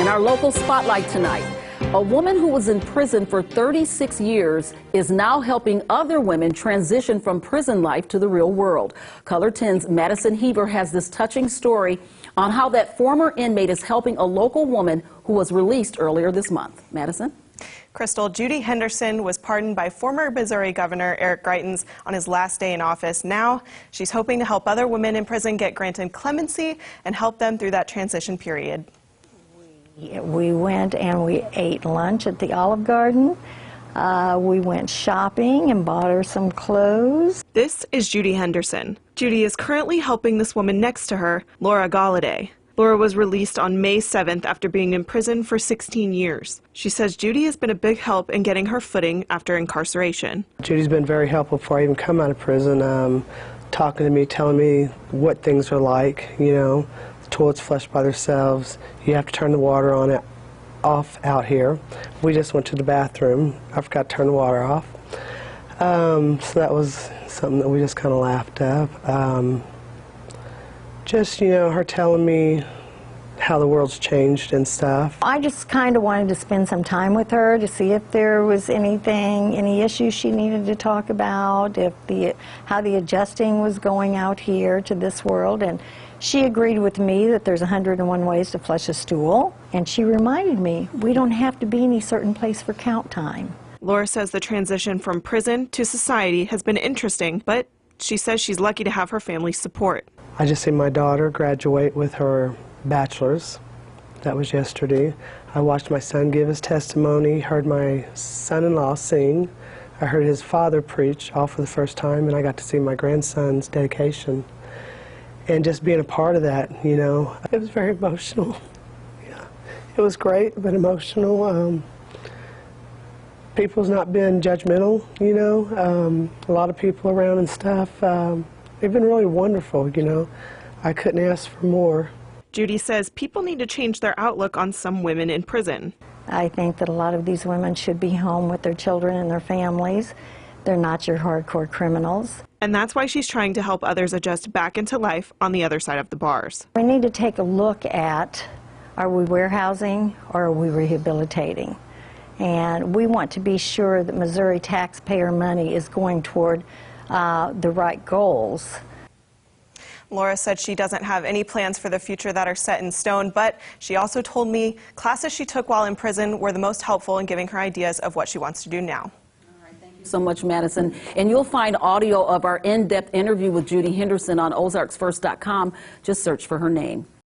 In our local spotlight tonight, a woman who was in prison for 36 years is now helping other women transition from prison life to the real world. Color 10's Madison Heaver has this touching story on how that former inmate is helping a local woman who was released earlier this month. Madison? Crystal, Judy Henderson was pardoned by former Missouri Governor Eric Greitens on his last day in office. Now she's hoping to help other women in prison get granted clemency and help them through that transition period. We went and we ate lunch at the Olive Garden. We went shopping and bought her some clothes. This is Judy Henderson. Judy is currently helping this woman next to her, Laura Golliday. Laura was released on May 7th after being in prison for 16 years. She says Judy has been a big help in getting her footing after incarceration. Judy's been very helpful before I even come out of prison, talking to me, telling me what things are like, you know. The toilets flush by themselves. You have to turn the water off out here. We just went to the bathroom. I forgot to turn the water off. So that was something that we just kind of laughed at. Just, you know, her telling me how the world's changed and stuff. I just kind of wanted to spend some time with her to see if there was any issues she needed to talk about, how the adjusting was going out here to this world. And she agreed with me that there's 101 ways to flush a stool. And she reminded me, we don't have to be any certain place for count time. Laura says the transition from prison to society has been interesting, but she says she's lucky to have her family's support. I just seen my daughter graduate with her bachelor's. That was yesterday. I watched my son give his testimony, heard my son-in-law sing. I heard his father preach all for the first time, and I got to see my grandson's dedication. And just being a part of that, you know, it was very emotional. Yeah, it was great, but emotional. People's not been judgmental, you know. A lot of people around and stuff. They've been really wonderful, you know. I couldn't ask for more. Judy says people need to change their outlook on some women in prison. I think that a lot of these women should be home with their children and their families. They're not your hardcore criminals. And that's why she's trying to help others adjust back into life on the other side of the bars. We need to take a look at, are we warehousing or are we rehabilitating? And we want to be sure that Missouri taxpayer money is going toward the right goals. Laura said she doesn't have any plans for the future that are set in stone, but she also told me classes she took while in prison were the most helpful in giving her ideas of what she wants to do now. All right, thank you so much, Madison. And you'll find audio of our in-depth interview with Judy Henderson on ozarksfirst.com. Just search for her name.